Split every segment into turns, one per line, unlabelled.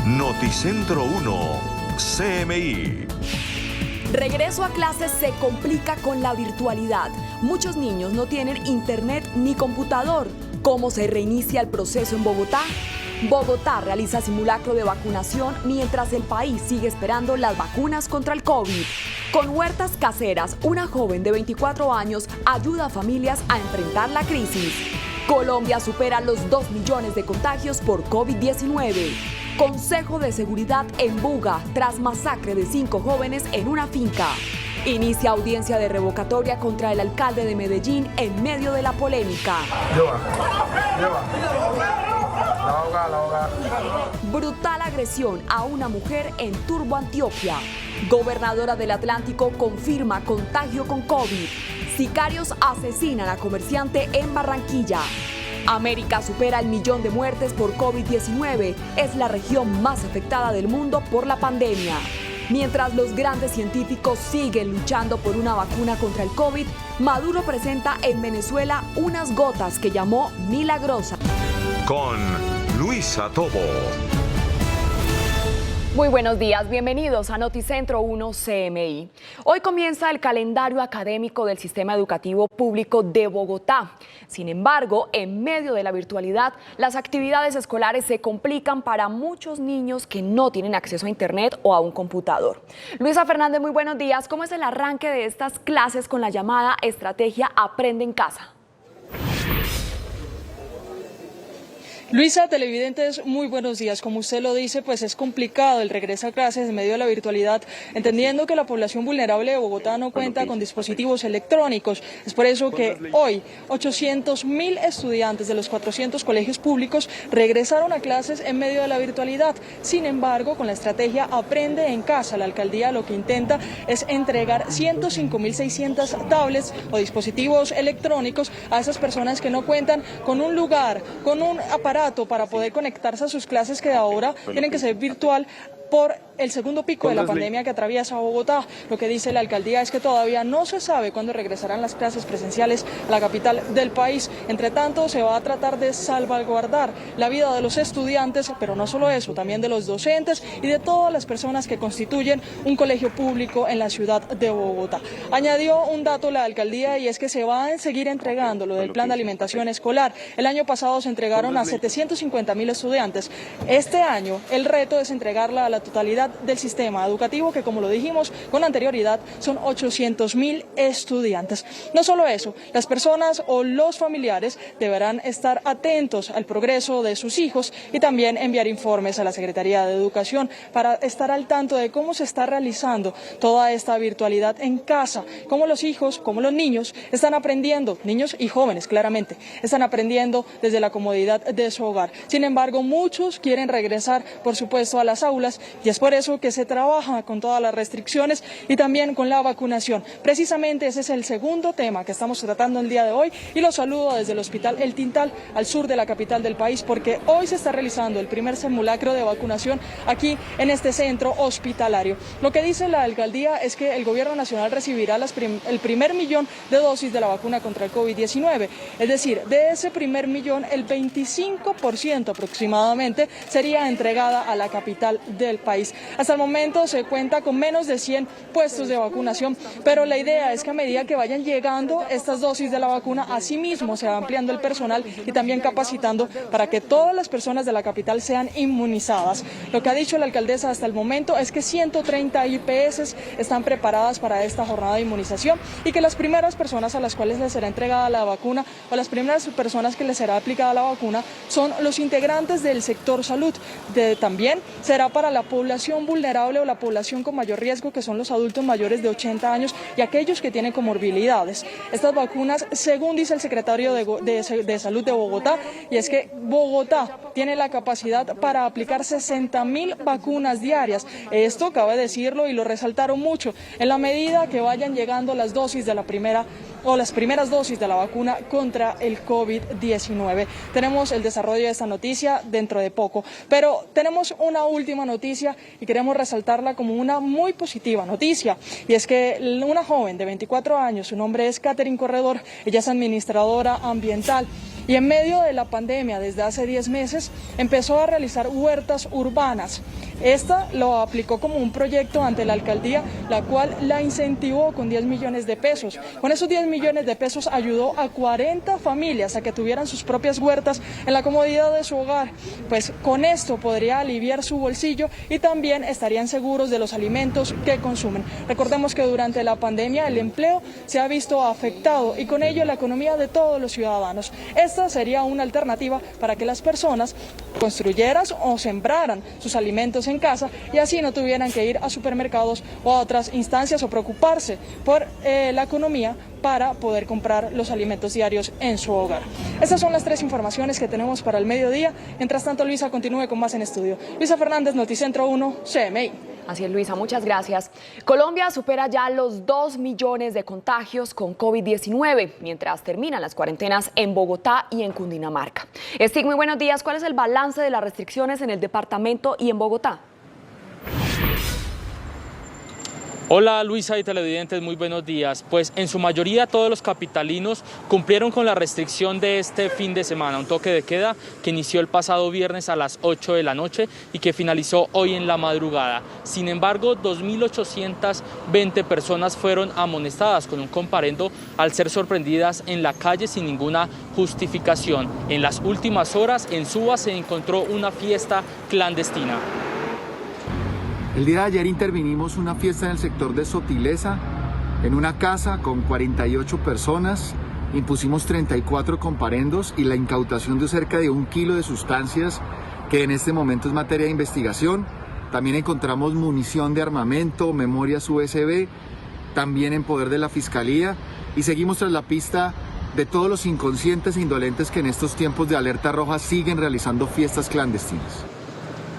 Noticentro 1, CMI.
Regreso a clases se complica con la virtualidad. Muchos niños no tienen internet ni computador. ¿Cómo se reinicia el proceso en Bogotá? Bogotá realiza simulacro de vacunación mientras el país sigue esperando las vacunas contra el COVID. Con huertas caseras, una joven de 24 años ayuda a familias a enfrentar la crisis. Colombia supera los 2 millones de contagios por COVID-19. Consejo de Seguridad en Buga tras masacre de 5 jóvenes en una finca. Inicia audiencia de revocatoria contra el alcalde de Medellín en medio de la polémica. Brutal agresión a una mujer en Turbo, Antioquia. Gobernadora del Atlántico confirma contagio con COVID. Sicarios asesinan a comerciante en Barranquilla. América supera el 1.000.000 de muertes por COVID-19. Es la región más afectada del mundo por la pandemia. Mientras los grandes científicos siguen luchando por una vacuna contra el COVID, Maduro presenta en Venezuela unas gotas que llamó milagrosas.
Con Luisa Tobo.
Muy buenos días, bienvenidos a Noticentro 1 CMI. Hoy comienza el calendario académico del Sistema Educativo Público de Bogotá. Sin embargo, en medio de la virtualidad, las actividades escolares se complican para muchos niños que no tienen acceso a internet o a un computador. Luisa Fernández, muy buenos días. ¿Cómo es el arranque de estas clases con la llamada estrategia Aprende en Casa?
Luisa, televidentes, muy buenos días. Como usted lo dice, pues es complicado el regreso a clases en medio de la virtualidad, entendiendo que la población vulnerable de Bogotá no cuenta con dispositivos electrónicos. Es por eso que hoy 800.000 estudiantes de los 400 colegios públicos regresaron a clases en medio de la virtualidad. Sin embargo, con la estrategia Aprende en Casa, la alcaldía lo que intenta es entregar 105.600 tablets o dispositivos electrónicos a esas personas que no cuentan con un lugar, con un aparato para poder conectarse a sus clases que ahora tienen que ser virtual por el segundo pico de la pandemia que atraviesa Bogotá. Lo que dice la alcaldía es que todavía no se sabe cuándo regresarán las clases presenciales a la capital del país. Entre tanto, se va a tratar de salvaguardar la vida de los estudiantes, pero no solo eso, también de los docentes y de todas las personas que constituyen un colegio público en la ciudad de Bogotá. Añadió un dato la alcaldía y es que se va a seguir entregando lo del plan de alimentación escolar. El año pasado se entregaron a 750.000 estudiantes. Este año el reto es entregarla a la totalidad del sistema educativo, que como lo dijimos con anterioridad son 800.000 estudiantes. No solo eso, las personas o los familiares deberán estar atentos al progreso de sus hijos y también enviar informes a la Secretaría de Educación para estar al tanto de cómo se está realizando toda esta virtualidad en casa, cómo los hijos, cómo los niños están aprendiendo, niños y jóvenes claramente, están aprendiendo desde la comodidad de su hogar. Sin embargo, muchos quieren regresar, por supuesto, a las aulas y es por eso que se trabaja con todas las restricciones y también con la vacunación. Precisamente ese es el segundo tema que estamos tratando el día de hoy y los saludo desde el Hospital El Tintal, al sur de la capital del país, porque hoy se está realizando el primer simulacro de vacunación aquí en este centro hospitalario. Lo que dice la alcaldía es que el gobierno nacional recibirá el primer 1.000.000 de dosis de la vacuna contra el COVID-19. Es decir, de ese primer 1.000.000, el 25% aproximadamente sería entregada a la capital del país. Hasta el momento se cuenta con menos de 100 puestos de vacunación, pero la idea es que a medida que vayan llegando estas dosis de la vacuna, asimismo se va ampliando el personal y también capacitando para que todas las personas de la capital sean inmunizadas. Lo que ha dicho la alcaldesa hasta el momento es que 130 IPS están preparadas para esta jornada de inmunización y que las primeras personas a las cuales les será entregada la vacuna o las primeras personas que les será aplicada la vacuna son los integrantes del sector salud. También será para la población vulnerable o la población con mayor riesgo, que son los adultos mayores de 80 años y aquellos que tienen comorbilidades. Estas vacunas, según dice el secretario de Salud de Bogotá, y es que Bogotá tiene la capacidad para aplicar 60.000 vacunas diarias. Esto cabe decirlo y lo resaltaron mucho, en la medida que vayan llegando las dosis de la primera o las primeras dosis de la vacuna contra el COVID-19. Tenemos el desarrollo de esta noticia dentro de poco, pero tenemos una última noticia y queremos resaltarla como una muy positiva noticia, y es que una joven de 24 años, su nombre es Catherine Corredor, ella es administradora ambiental, y en medio de la pandemia, desde hace 10 meses, empezó a realizar huertas urbanas. Esta lo aplicó como un proyecto ante la alcaldía, la cual la incentivó con 10 millones de pesos. Con esos 10 millones de pesos ayudó a 40 familias a que tuvieran sus propias huertas en la comodidad de su hogar. Pues con esto podría aliviar su bolsillo y también estarían seguros de los alimentos que consumen. Recordemos que durante la pandemia el empleo se ha visto afectado y con ello la economía de todos los ciudadanos. Esta sería una alternativa para que las personas construyeran o sembraran sus alimentos en casa y así no tuvieran que ir a supermercados o a otras instancias o preocuparse por la economía para poder comprar los alimentos diarios en su hogar. Estas son las 3 informaciones que tenemos para el mediodía. Mientras tanto, Luisa continúe con más en estudio. Luisa Fernández, Noticentro 1, CMI.
Así es, Luisa, muchas gracias. Colombia supera ya los 2 millones de contagios con COVID-19, mientras terminan las cuarentenas en Bogotá y en Cundinamarca. Stig, muy buenos días. ¿Cuál es el balance de las restricciones en el departamento y en Bogotá?
Hola Luisa y televidentes, muy buenos días. Pues en su mayoría todos los capitalinos cumplieron con la restricción de este fin de semana, un toque de queda que inició el pasado viernes a las 8 de la noche y que finalizó hoy en la madrugada. Sin embargo, 2.820 personas fueron amonestadas con un comparendo al ser sorprendidas en la calle sin ninguna justificación. En las últimas horas en Suba se encontró una fiesta clandestina.
El día de ayer intervinimos una fiesta en el sector de Sotileza, en una casa con 48 personas, impusimos 34 comparendos y la incautación de cerca de 1 kilo de sustancias que en este momento es materia de investigación. También encontramos munición de armamento, memorias USB, también en poder de la Fiscalía, y seguimos tras la pista de todos los inconscientes e indolentes que en estos tiempos de alerta roja siguen realizando fiestas clandestinas.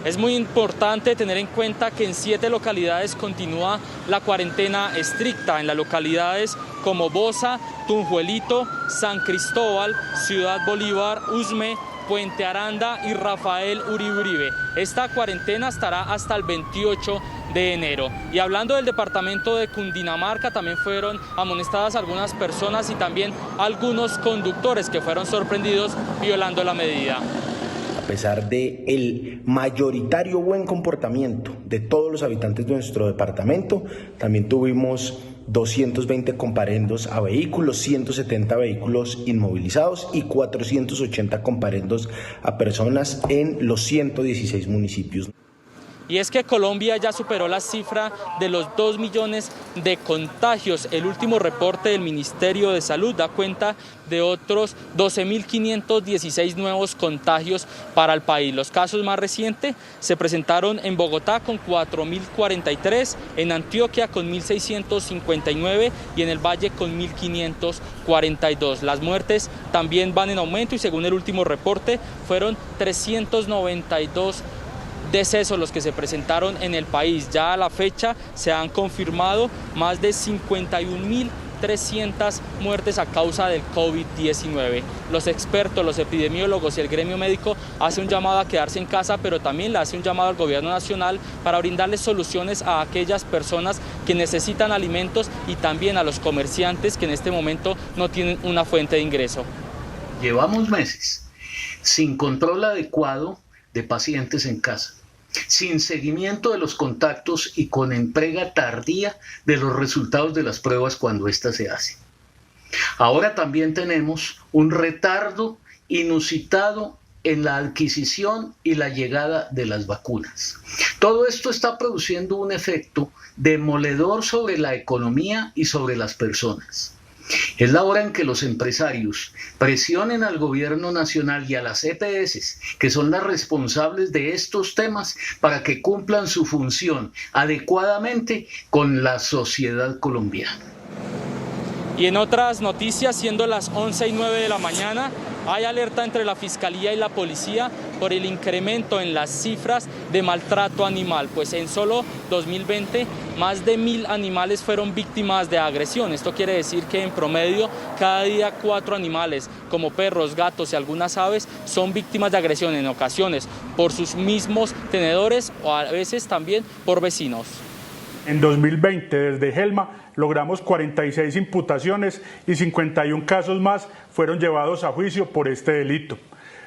Es muy importante tener en cuenta que en 7 localidades continúa la cuarentena estricta, en las localidades como Bosa, Tunjuelito, San Cristóbal, Ciudad Bolívar, Usme, Puente Aranda y Rafael Uribe Uribe. Esta cuarentena estará hasta el 28 de enero. Y hablando del departamento de Cundinamarca, también fueron amonestadas algunas personas y también algunos conductores que fueron sorprendidos violando la medida.
A pesar del mayoritario buen comportamiento de todos los habitantes de nuestro departamento, también tuvimos 220 comparendos a vehículos, 170 vehículos inmovilizados y 480 comparendos a personas en los 116 municipios.
Y es que Colombia ya superó la cifra de los 2 millones de contagios. El último reporte del Ministerio de Salud da cuenta de otros 12.516 nuevos contagios para el país. Los casos más recientes se presentaron en Bogotá con 4.043, en Antioquia con 1.659 y en el Valle con 1.542. Las muertes también van en aumento y según el último reporte fueron 392 decesos los que se presentaron en el país. Ya a la fecha se han confirmado más de 51.300 muertes a causa del COVID-19. Los expertos, los epidemiólogos y el gremio médico hacen un llamado a quedarse en casa, pero también le hace un llamado al gobierno nacional para brindarles soluciones a aquellas personas que necesitan alimentos y también a los comerciantes que en este momento no tienen una fuente de ingreso.
Llevamos meses sin control adecuado de pacientes en casa, sin seguimiento de los contactos y con entrega tardía de los resultados de las pruebas cuando éstas se hacen. Ahora también tenemos un retardo inusitado en la adquisición y la llegada de las vacunas. Todo esto está produciendo un efecto demoledor sobre la economía y sobre las personas. Es la hora en que los empresarios presionen al gobierno nacional y a las EPS, que son las responsables de estos temas, para que cumplan su función adecuadamente con la sociedad colombiana.
Y en otras noticias, siendo las 11:09 de la mañana, hay alerta entre la Fiscalía y la Policía por el incremento en las cifras de maltrato animal, pues en solo 2020 más de 1.000 animales fueron víctimas de agresión. Esto quiere decir que en promedio cada día 4 animales, como perros, gatos y algunas aves, son víctimas de agresión, en ocasiones por sus mismos tenedores o a veces también por vecinos.
En 2020, desde Gelma, logramos 46 imputaciones y 51 casos más fueron llevados a juicio por este delito.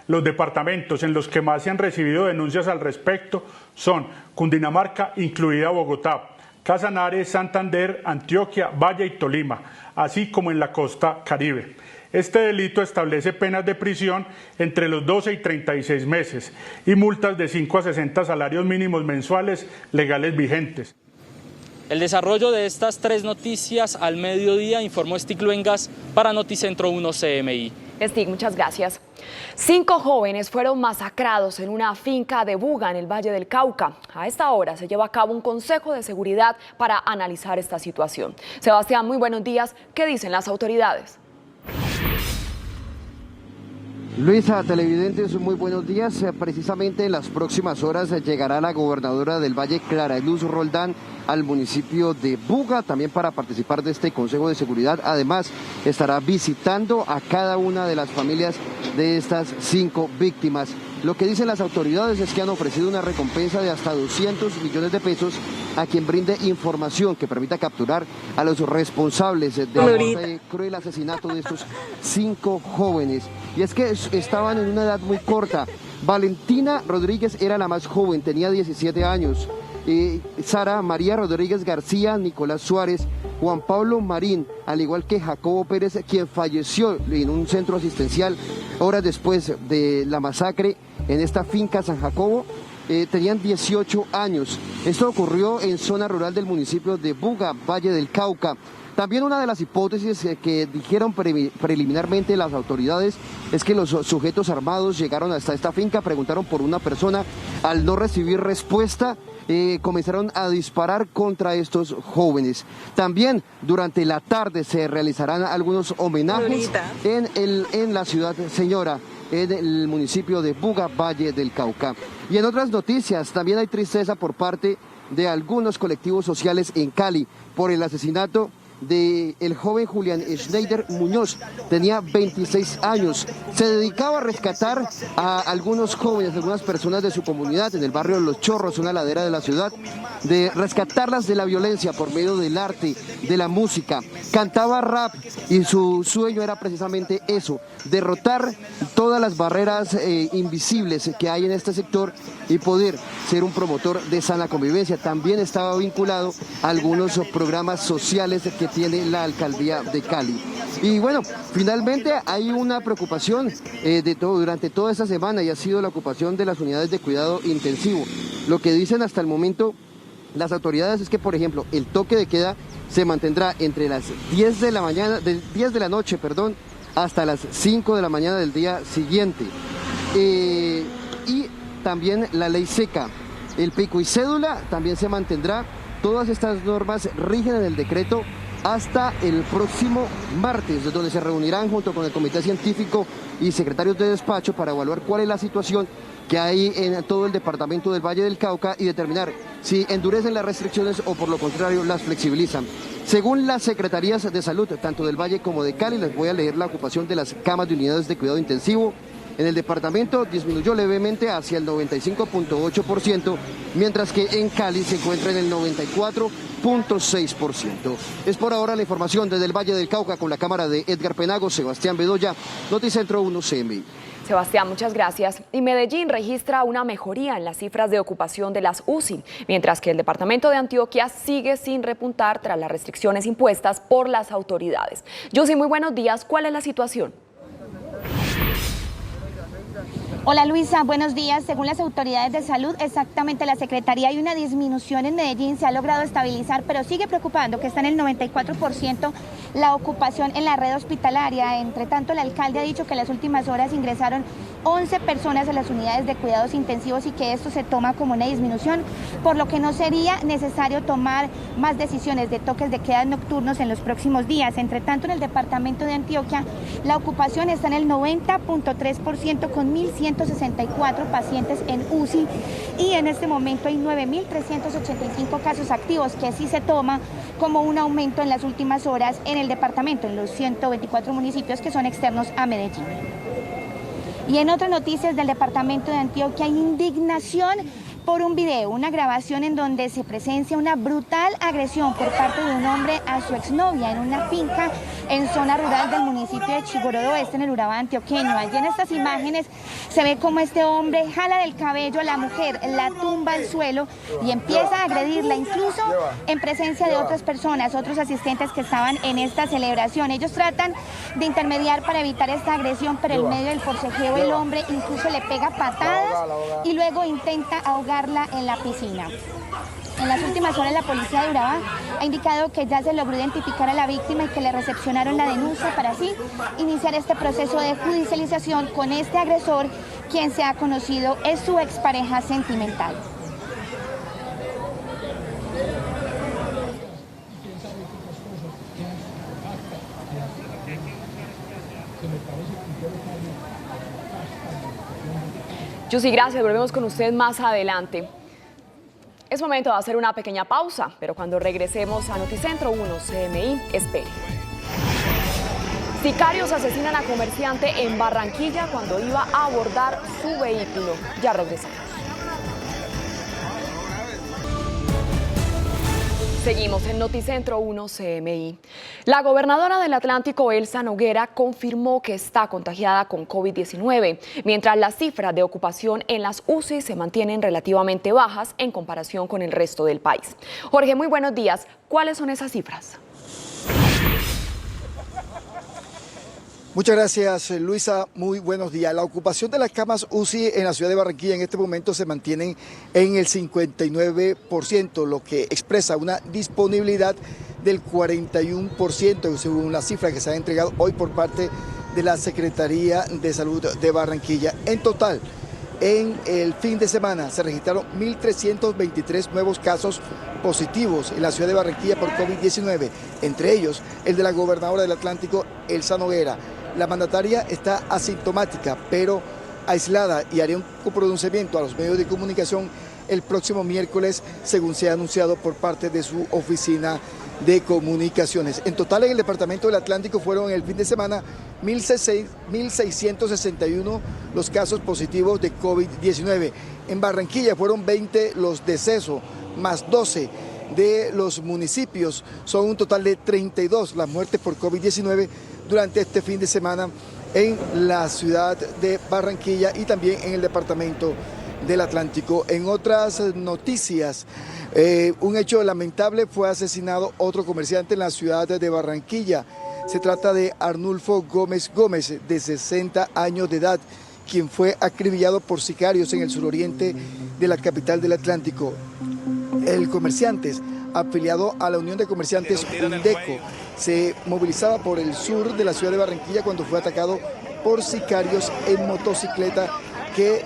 Los departamentos en los que más se han recibido denuncias al respecto son Cundinamarca, incluida Bogotá, Casanare, Santander, Antioquia, Valle y Tolima, así como en la costa Caribe. Este delito establece penas de prisión entre los 12 y 36 meses y multas de 5 a 60 salarios mínimos mensuales legales vigentes.
El desarrollo de estas 3 noticias al mediodía informó Stig Luengas para Noticentro 1 CMI.
Stig, muchas gracias. 5 jóvenes fueron masacrados en una finca de Buga, en el Valle del Cauca. A esta hora se lleva a cabo un consejo de seguridad para analizar esta situación. Sebastián, muy buenos días. ¿Qué dicen las autoridades?
Luisa, televidentes, muy buenos días. Precisamente en las próximas horas llegará la gobernadora del Valle, Clara Luz Roldán, al municipio de Buga, también para participar de este Consejo de Seguridad. Además, estará visitando a cada una de las familias de estas 5 víctimas. Lo que dicen las autoridades es que han ofrecido una recompensa de hasta 200 millones de pesos a quien brinde información que permita capturar a los responsables del cruel asesinato de estos 5 jóvenes. Y es que estaban en una edad muy corta. Valentina Rodríguez era la más joven, tenía 17 años. Sara María Rodríguez García, Nicolás Suárez, Juan Pablo Marín, al igual que Jacobo Pérez, quien falleció en un centro asistencial horas después de la masacre en esta finca San Jacobo, tenían 18 años. Esto ocurrió en zona rural del municipio de Buga, Valle del Cauca. También una de las hipótesis que dijeron preliminarmente las autoridades es que los sujetos armados llegaron hasta esta finca, preguntaron por una persona, al no recibir respuesta, comenzaron a disparar contra estos jóvenes. También durante la tarde se realizarán algunos homenajes en la ciudad Señora, en el municipio de Buga, Valle del Cauca. Y en otras noticias, también hay tristeza por parte de algunos colectivos sociales en Cali por el asesinato del joven Julián Schneider Muñoz. Tenía 26 años, se dedicaba a rescatar a algunos jóvenes, algunas personas de su comunidad en el barrio de Los Chorros, una ladera de la ciudad, de rescatarlas de la violencia por medio del arte, de la música. Cantaba rap y su sueño era precisamente eso, derrotar todas las barreras invisibles que hay en este sector y poder ser un promotor de sana convivencia. También estaba vinculado a algunos programas sociales que tiene la alcaldía de Cali. Y bueno, finalmente hay una preocupación durante toda esta semana, y ha sido la ocupación de las unidades de cuidado intensivo. Lo que dicen hasta el momento las autoridades es que, por ejemplo, el toque de queda se mantendrá entre las 10 de la noche, hasta las 5 de la mañana del día siguiente. Y también la ley seca, el pico y cédula también se mantendrá. Todas estas normas rigen en el decreto hasta el próximo martes, donde se reunirán junto con el comité científico y secretarios de despacho para evaluar cuál es la situación que hay en todo el departamento del Valle del Cauca y determinar si endurecen las restricciones o por lo contrario las flexibilizan. Según las secretarías de salud, tanto del Valle como de Cali, les voy a leer la ocupación de las camas de unidades de cuidado intensivo. En el departamento disminuyó levemente hacia el 95.8%, mientras que en Cali se encuentra en el 94.6%. Es por ahora la información desde el Valle del Cauca con la cámara de Edgar Penago, Sebastián Bedoya, Noticentro 1 CMI.
Sebastián, muchas gracias. Y Medellín registra una mejoría en las cifras de ocupación de las UCI, mientras que el departamento de Antioquia sigue sin repuntar tras las restricciones impuestas por las autoridades. Yossi, muy buenos días. ¿Cuál es la situación?
Hola Luisa, buenos días. Según las autoridades de salud, exactamente la Secretaría, hay una disminución en Medellín, se ha logrado estabilizar, pero sigue preocupando que está en el 94% la ocupación en la red hospitalaria. Entre tanto, el alcalde ha dicho que en las últimas horas ingresaron 11 personas a las unidades de cuidados intensivos y que esto se toma como una disminución, por lo que no sería necesario tomar más decisiones de toques de queda nocturnos en los próximos días. Entre tanto, en el departamento de Antioquia, la ocupación está en el 90.3% con 1.164 pacientes en UCI y en este momento hay 9.385 casos activos, que sí se toma como un aumento en las últimas horas en el departamento, en los 124 municipios que son externos a Medellín. Y en otras noticias del departamento de Antioquia, hay indignación por un video, una grabación en donde se presencia una brutal agresión por parte de un hombre a su exnovia en una finca en zona rural del municipio de Chigoró Oeste, en el Urabá antioqueño. Allí en estas imágenes se ve como este hombre jala del cabello a la mujer, la tumba al suelo y empieza a agredirla, incluso en presencia de otras personas, otros asistentes que estaban en esta celebración. Ellos tratan de intermediar para evitar esta agresión, pero en medio del forcejeo el hombre incluso le pega patadas y luego intenta ahogarla en la piscina. En las últimas horas la policía de Urabá ha indicado que ya se logró identificar a la víctima y que le recepcionaron la denuncia para así iniciar este proceso de judicialización con este agresor, quien se ha conocido es su expareja sentimental.
Yusi, gracias. Volvemos con usted más adelante. Es momento de hacer una pequeña pausa, pero cuando regresemos a Noticentro 1 CMI, espere. Sicarios asesinan a comerciante en Barranquilla cuando iba a abordar su vehículo. Ya regresamos. Seguimos en Noticentro 1 CMI. La gobernadora del Atlántico, Elsa Noguera, confirmó que está contagiada con COVID-19, mientras las cifras de ocupación en las UCI se mantienen relativamente bajas en comparación con el resto del país. Jorge, muy buenos días. ¿Cuáles son esas cifras?
Muchas gracias, Luisa. Muy buenos días. La ocupación de las camas UCI en la ciudad de Barranquilla en este momento se mantienen en el 59%, lo que expresa una disponibilidad del 41%, según la cifra que se ha entregado hoy por parte de la Secretaría de Salud de Barranquilla. En total, en el fin de semana se registraron 1.323 nuevos casos positivos en la ciudad de Barranquilla por COVID-19, entre ellos el de la gobernadora del Atlántico, Elsa Noguera. La mandataria está asintomática, pero aislada, y haría un pronunciamiento a los medios de comunicación el próximo miércoles, según se ha anunciado por parte de su oficina de comunicaciones. En total, en el departamento del Atlántico fueron en el fin de semana 1.661 los casos positivos de COVID-19. En Barranquilla fueron 20 los decesos, más 12 de los municipios. Son un total de 32 las muertes por COVID-19 durante este fin de semana en la ciudad de Barranquilla y también en el departamento del Atlántico. En otras noticias, un hecho lamentable: fue asesinado otro comerciante en la ciudad de Barranquilla. Se trata de Arnulfo Gómez Gómez, de 60 años de edad, quien fue acribillado por sicarios en el suroriente de la capital del Atlántico. El comerciante, afiliado a la Unión de Comerciantes UNDECO, se movilizaba por el sur de la ciudad de Barranquilla cuando fue atacado por sicarios en motocicleta que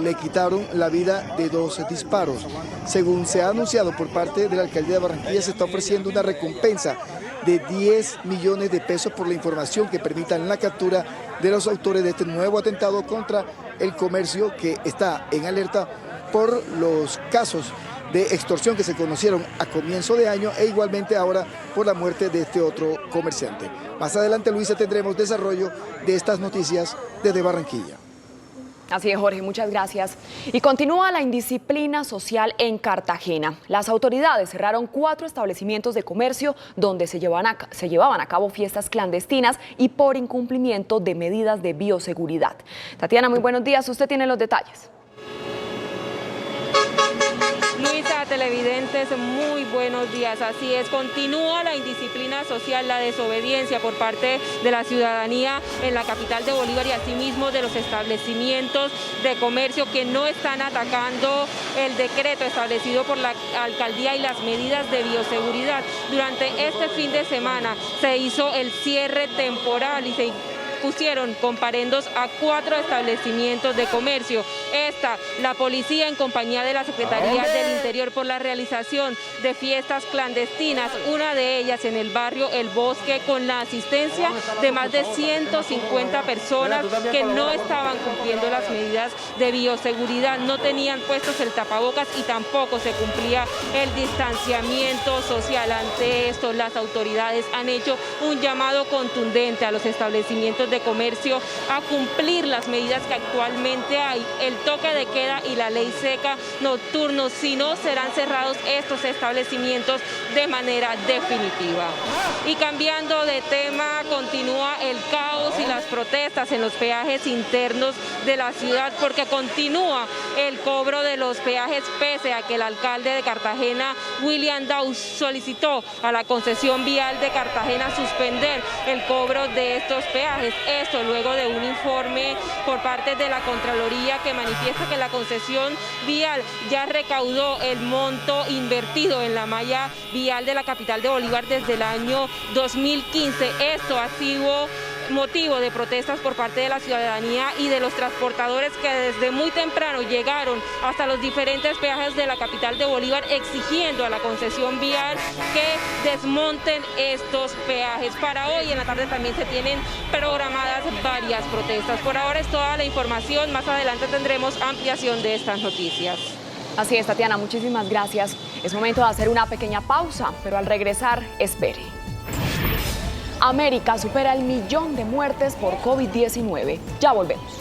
le quitaron la vida de 2 disparos. Según se ha anunciado por parte de la alcaldía de Barranquilla, se está ofreciendo una recompensa de 10 millones de pesos por la información que permitan la captura de los autores de este nuevo atentado contra el comercio, que está en alerta por los casos de extorsión que se conocieron a comienzo de año e igualmente ahora por la muerte de este otro comerciante. Más adelante, Luisa, tendremos desarrollo de estas noticias desde Barranquilla.
Así es, Jorge, muchas gracias. Y continúa la indisciplina social en Cartagena. Las autoridades cerraron 4 establecimientos de comercio donde se llevaban a cabo fiestas clandestinas y por incumplimiento de medidas de bioseguridad. Tatiana, muy buenos días. Usted tiene los detalles.
Luisa, televidentes, muy buenos días. Así es, continúa la indisciplina social, la desobediencia por parte de la ciudadanía en la capital de Bolívar y asimismo de los establecimientos de comercio que no están atacando el decreto establecido por la alcaldía y las medidas de bioseguridad. Durante este fin de semana se hizo el cierre temporal y se pusieron comparendos a 4 establecimientos de comercio. La policía en compañía de la Secretaría del Interior por la realización de fiestas clandestinas, una de ellas en el barrio El Bosque, con la asistencia de más de 150 personas que no estaban cumpliendo las medidas de bioseguridad, no tenían puestos el tapabocas y tampoco se cumplía el distanciamiento social. Ante esto, las autoridades han hecho un llamado contundente a los establecimientos de comercio a cumplir las medidas que actualmente hay, el toque de queda y la ley seca nocturno, si no serán cerrados estos establecimientos de manera definitiva. Y cambiando de tema, continúa el caos y las protestas en los peajes internos de la ciudad porque continúa el cobro de los peajes pese a que el alcalde de Cartagena, William Daus, solicitó a la concesión vial de Cartagena suspender el cobro de estos peajes. Esto luego de un informe por parte de la Contraloría que manifiesta que la concesión vial ya recaudó el monto invertido en la malla vial de la capital de Bolívar desde el año 2015. Esto ha sido motivo de protestas por parte de la ciudadanía y de los transportadores que desde muy temprano llegaron hasta los diferentes peajes de la capital de Bolívar exigiendo a la concesión vial que desmonten estos peajes. Para hoy en la tarde también se tienen programadas varias protestas. Por ahora es toda la información, más adelante tendremos ampliación de estas noticias.
Así es, Tatiana, muchísimas gracias. Es momento de hacer una pequeña pausa, pero al regresar, espere. América supera el 1.000.000 de muertes por COVID-19. Ya volvemos.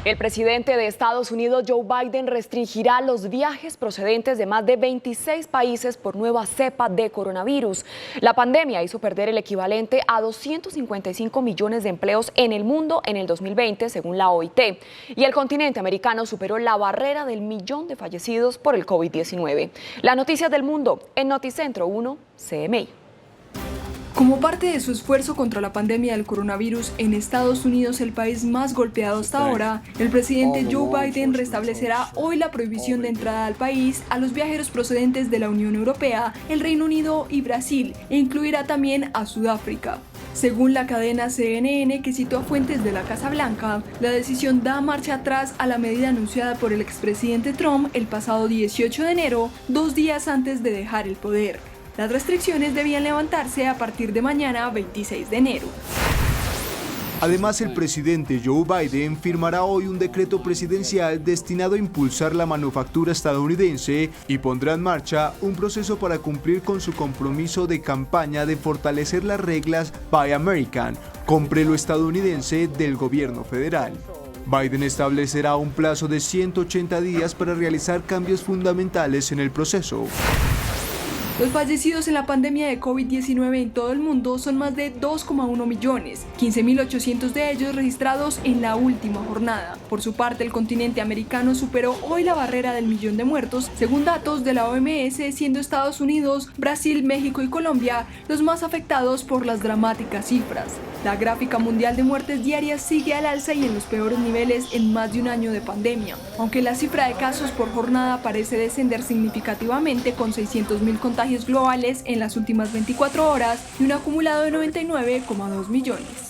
El presidente de Estados Unidos, Joe Biden, restringirá los viajes procedentes de más de 26 países por nueva cepa de coronavirus. La pandemia hizo perder el equivalente a 255 millones de empleos en el mundo en el 2020, según la OIT. Y el continente americano superó la barrera del 1.000.000 de fallecidos por el COVID-19. Las noticias del mundo en Noticentro 1, CMI.
Como parte de su esfuerzo contra la pandemia del coronavirus en Estados Unidos, el país más golpeado hasta ahora, el presidente Joe Biden restablecerá hoy la prohibición de entrada al país a los viajeros procedentes de la Unión Europea, el Reino Unido y Brasil, e incluirá también a Sudáfrica. Según la cadena CNN, que citó a fuentes de la Casa Blanca, la decisión da marcha atrás a la medida anunciada por el expresidente Trump el pasado 18 de enero, 2 días antes de dejar el poder. Las restricciones debían levantarse a partir de mañana, 26 de enero.
Además, el presidente Joe Biden firmará hoy un decreto presidencial destinado a impulsar la manufactura estadounidense y pondrá en marcha un proceso para cumplir con su compromiso de campaña de fortalecer las reglas Buy American, compre lo estadounidense del gobierno federal. Biden establecerá un plazo de 180 días para realizar cambios fundamentales en el proceso.
Los fallecidos en la pandemia de COVID-19 en todo el mundo son más de 2,1 millones, 15.800 de ellos registrados en la última jornada. Por su parte, el continente americano superó hoy la barrera del 1.000.000 de muertos, según datos de la OMS, siendo Estados Unidos, Brasil, México y Colombia los más afectados por las dramáticas cifras. La gráfica mundial de muertes diarias sigue al alza y en los peores niveles en más de un año de pandemia, aunque la cifra de casos por jornada parece descender significativamente con 600.000 contagios globales en las últimas 24 horas y un acumulado de 99,2 millones.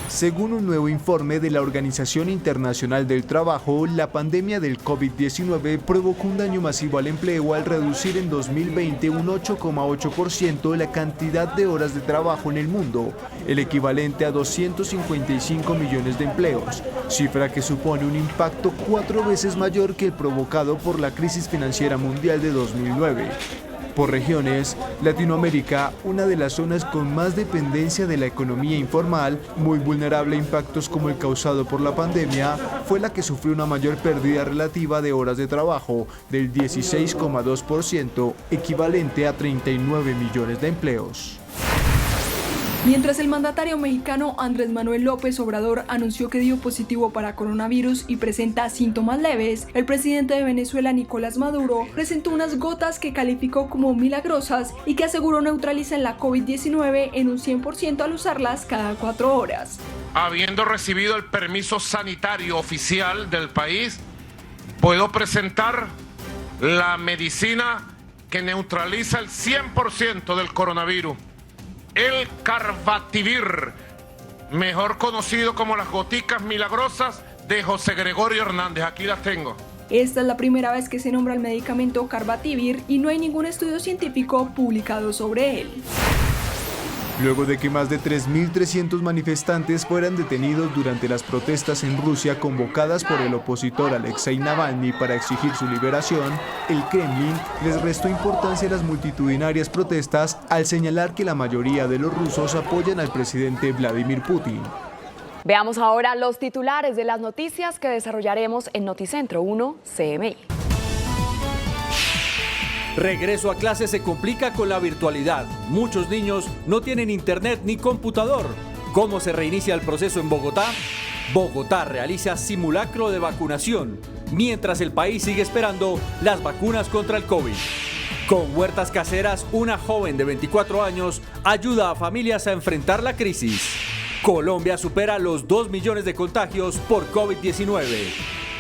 Según un nuevo informe de la Organización Internacional del Trabajo, la pandemia del COVID-19 provocó un daño masivo al empleo al reducir en 2020 un 8,8% la cantidad de horas de trabajo en el mundo, el equivalente a 255 millones de empleos, cifra que supone un impacto 4 veces mayor que el provocado por la crisis financiera mundial de 2009. Por regiones, Latinoamérica, una de las zonas con más dependencia de la economía informal, muy vulnerable a impactos como el causado por la pandemia, fue la que sufrió una mayor pérdida relativa de horas de trabajo, del 16,2%, equivalente a 39 millones de empleos.
Mientras el mandatario mexicano Andrés Manuel López Obrador anunció que dio positivo para coronavirus y presenta síntomas leves, el presidente de Venezuela, Nicolás Maduro, presentó unas gotas que calificó como milagrosas y que aseguró neutralizan la COVID-19 en un 100% al usarlas cada 4 horas.
Habiendo recibido el permiso sanitario oficial del país, puedo presentar la medicina que neutraliza el 100% del coronavirus. El Carbativir, mejor conocido como las goticas milagrosas de José Gregorio Hernández. Aquí las tengo.
Esta es la primera vez que se nombra el medicamento Carbativir y no hay ningún estudio científico publicado sobre él.
Luego de que más de 3.300 manifestantes fueran detenidos durante las protestas en Rusia convocadas por el opositor Alexei Navalny para exigir su liberación, el Kremlin les restó importancia a las multitudinarias protestas al señalar que la mayoría de los rusos apoyan al presidente Vladimir Putin.
Veamos ahora los titulares de las noticias que desarrollaremos en Noticentro 1 CMI.
Regreso a clase se complica con la virtualidad. Muchos niños no tienen internet ni computador. ¿Cómo se reinicia el proceso en Bogotá? Bogotá realiza simulacro de vacunación, mientras el país sigue esperando las vacunas contra el COVID. Con huertas caseras, una joven de 24 años ayuda a familias a enfrentar la crisis. Colombia supera los 2 millones de contagios por COVID-19.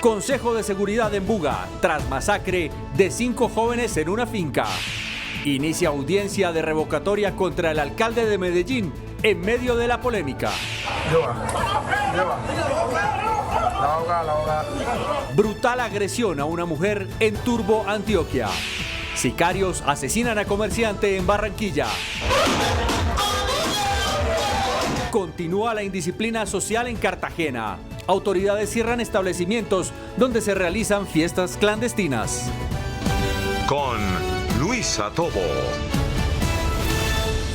Consejo de Seguridad en Buga, tras masacre de 5 jóvenes en una finca. Inicia audiencia de revocatoria contra el alcalde de Medellín en medio de la polémica. Brutal agresión a una mujer en Turbo, Antioquia. Sicarios asesinan a comerciante en Barranquilla. Continúa la indisciplina social en Cartagena. Autoridades cierran establecimientos donde se realizan fiestas clandestinas.
Con Luisa Tobo.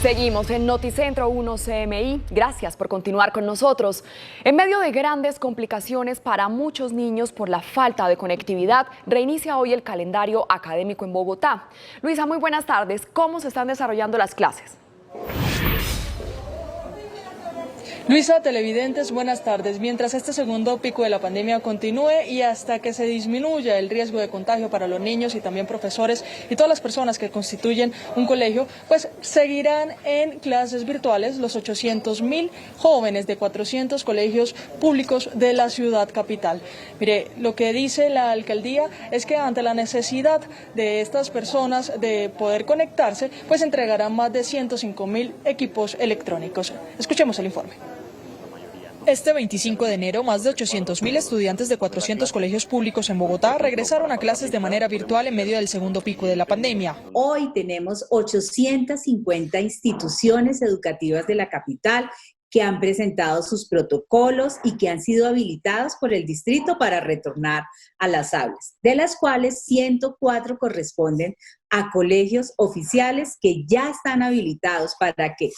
Seguimos en Noticentro 1 CMI. Gracias por continuar con nosotros. En medio de grandes complicaciones para muchos niños por la falta de conectividad, reinicia hoy el calendario académico en Bogotá. Luisa, muy buenas tardes. ¿Cómo se están desarrollando las clases?
Luisa, televidentes, buenas tardes. Mientras este segundo pico de la pandemia continúe y hasta que se disminuya el riesgo de contagio para los niños y también profesores y todas las personas que constituyen un colegio, pues seguirán en clases virtuales los 800.000 jóvenes de 400 colegios públicos de la ciudad capital. Mire, lo que dice la alcaldía es que ante la necesidad de estas personas de poder conectarse, pues entregarán más de 105.000 equipos electrónicos. Escuchemos el informe. Este 25 de enero, más de 800.000 estudiantes de 400 colegios públicos en Bogotá regresaron a clases de manera virtual en medio del segundo pico de la pandemia.
Hoy tenemos 850 instituciones educativas de la capital que han presentado sus protocolos y que han sido habilitados por el distrito para retornar a las aulas, de las cuales 104 corresponden a colegios oficiales que ya están habilitados para que,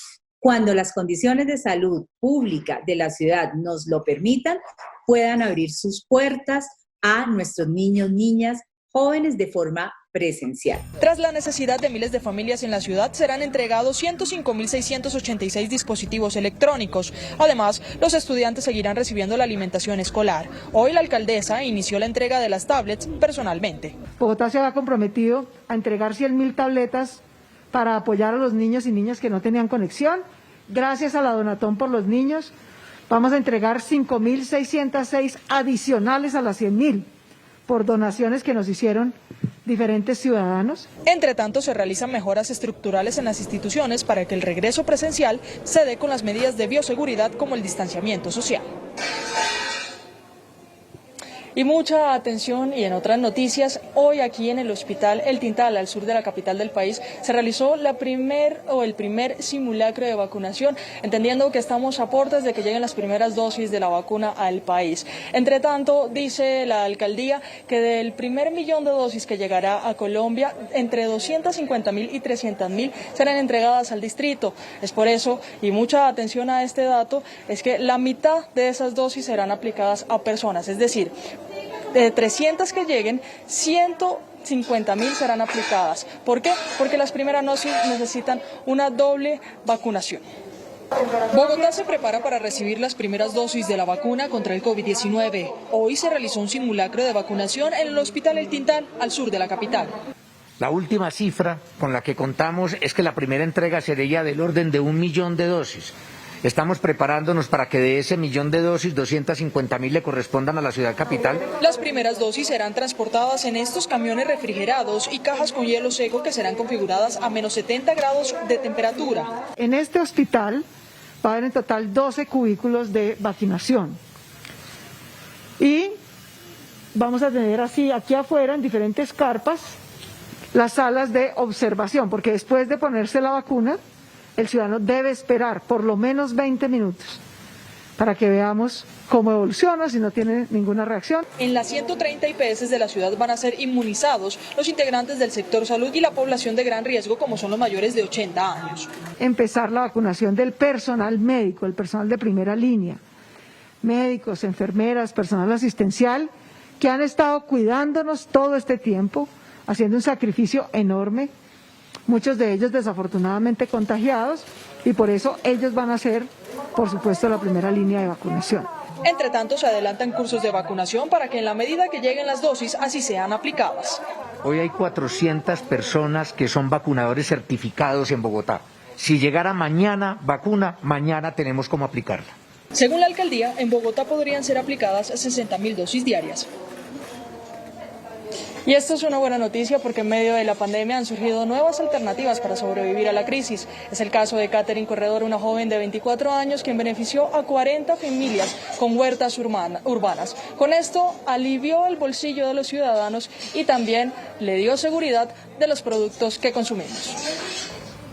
cuando las condiciones de salud pública de la ciudad nos lo permitan, puedan abrir sus puertas a nuestros niños, niñas, jóvenes de forma presencial.
Tras la necesidad de miles de familias en la ciudad, serán entregados 105.686 dispositivos electrónicos. Además, los estudiantes seguirán recibiendo la alimentación escolar. Hoy la alcaldesa inició la entrega de las tablets personalmente.
Bogotá se ha comprometido a entregar 100.000 tabletas para apoyar a los niños y niñas que no tenían conexión. Gracias a la Donatón por los Niños, vamos a entregar 5.606 adicionales a las 100.000 por donaciones que nos hicieron diferentes ciudadanos.
Entre tanto, se realizan mejoras estructurales en las instituciones para que el regreso presencial se dé con las medidas de bioseguridad como el distanciamiento social. Y mucha atención, y en otras noticias, hoy aquí en el Hospital El Tintal, al sur de la capital del país, se realizó el primer simulacro de vacunación, entendiendo que estamos a puertas de que lleguen las primeras dosis de la vacuna al país. Entre tanto, dice la alcaldía que del primer millón de dosis que llegará a Colombia, entre 250.000 y 300.000 serán entregadas al distrito. Es por eso, y mucha atención a este dato, es que la mitad de esas dosis serán aplicadas a personas, es decir, de 300 que lleguen, 150.000 serán aplicadas. ¿Por qué? Porque las primeras dosis necesitan una doble vacunación. Bogotá se prepara para recibir las primeras dosis de la vacuna contra el COVID-19. Hoy se realizó un simulacro de vacunación en el Hospital El Tintal, al sur de la capital.
La última cifra con la que contamos es que la primera entrega sería del orden de 1 millón de dosis. Estamos preparándonos para que de ese 1 millón de dosis, 250.000 le correspondan a la ciudad capital.
Las primeras dosis serán transportadas en estos camiones refrigerados y cajas con hielo seco que serán configuradas a menos 70 grados de temperatura.
En este hospital va a haber en total 12 cubículos de vacunación. Y vamos a tener así aquí afuera, en diferentes carpas, las salas de observación, porque después de ponerse la vacuna, el ciudadano debe esperar por lo menos 20 minutos para que veamos cómo evoluciona, si no tiene ninguna reacción.
En las 130 IPS de la ciudad van a ser inmunizados los integrantes del sector salud y la población de gran riesgo, como son los mayores de 80 años.
Empezar la vacunación del personal médico, el personal de primera línea, médicos, enfermeras, personal asistencial, que han estado cuidándonos todo este tiempo, haciendo un sacrificio enorme, muchos de ellos desafortunadamente contagiados, y por eso ellos van a ser, por supuesto, la primera línea de vacunación.
Entre tanto, se adelantan cursos de vacunación para que en la medida que lleguen las dosis, así sean aplicadas.
Hoy hay 400 personas que son vacunadores certificados en Bogotá. Si llegara mañana vacuna, mañana tenemos cómo aplicarla.
Según la alcaldía, en Bogotá podrían ser aplicadas 60.000 dosis diarias. Y esto es una buena noticia porque en medio de la pandemia han surgido nuevas alternativas para sobrevivir a la crisis. Es el caso de Catherine Corredor, una joven de 24 años quien benefició a 40 familias con huertas urbanas. Con esto alivió el bolsillo de los ciudadanos y también le dio seguridad de los productos que consumimos.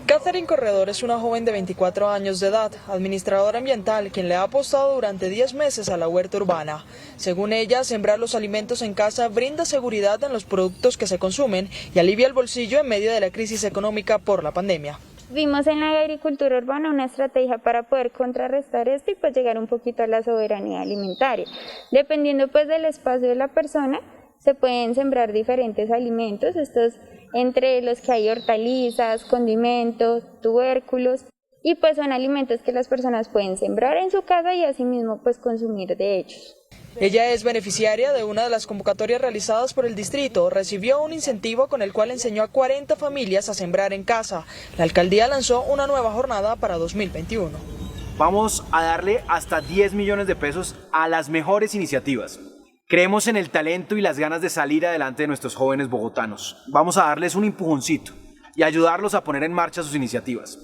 Catherine Corredor es una joven de 24 años de edad, administradora ambiental, quien le ha apostado durante 10 meses a la huerta urbana. Según ella, sembrar los alimentos en casa brinda seguridad en los productos que se consumen y alivia el bolsillo en medio de la crisis económica por la pandemia.
Vimos en la agricultura urbana una estrategia para poder contrarrestar esto y pues llegar un poquito a la soberanía alimentaria. Dependiendo pues del espacio de la persona, se pueden sembrar diferentes alimentos, estos entre los que hay hortalizas, condimentos, tubérculos, y pues son alimentos que las personas pueden sembrar en su casa y asimismo pues consumir de ellos.
Ella es beneficiaria de una de las convocatorias realizadas por el distrito. Recibió un incentivo con el cual enseñó a 40 familias a sembrar en casa. La alcaldía lanzó una nueva jornada para 2021.
Vamos a darle hasta 10 millones de pesos a las mejores iniciativas. Creemos en el talento y las ganas de salir adelante de nuestros jóvenes bogotanos. Vamos a darles un empujoncito y ayudarlos a poner en marcha sus iniciativas.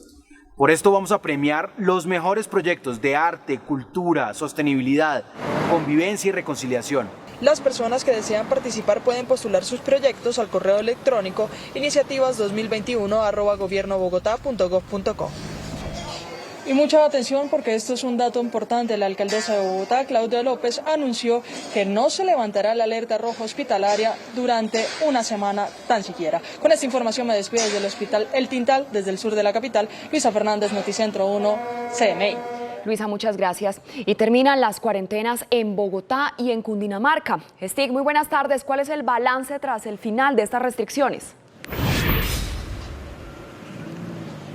Por esto vamos a premiar los mejores proyectos de arte, cultura, sostenibilidad, convivencia y reconciliación.
Las personas que desean participar pueden postular sus proyectos al correo electrónico iniciativas2021@gobiernobogotá.gov.co. Y mucha atención porque esto es un dato importante. La alcaldesa de Bogotá, Claudia López, anunció que no se levantará la alerta roja hospitalaria durante una semana tan siquiera. Con esta información me despido desde el Hospital El Tintal, desde el sur de la capital. Luisa Fernández, Noticentro 1, CMI.
Luisa, muchas gracias. Y terminan las cuarentenas en Bogotá y en Cundinamarca. Stig, muy buenas tardes. ¿Cuál es el balance tras el final de estas restricciones?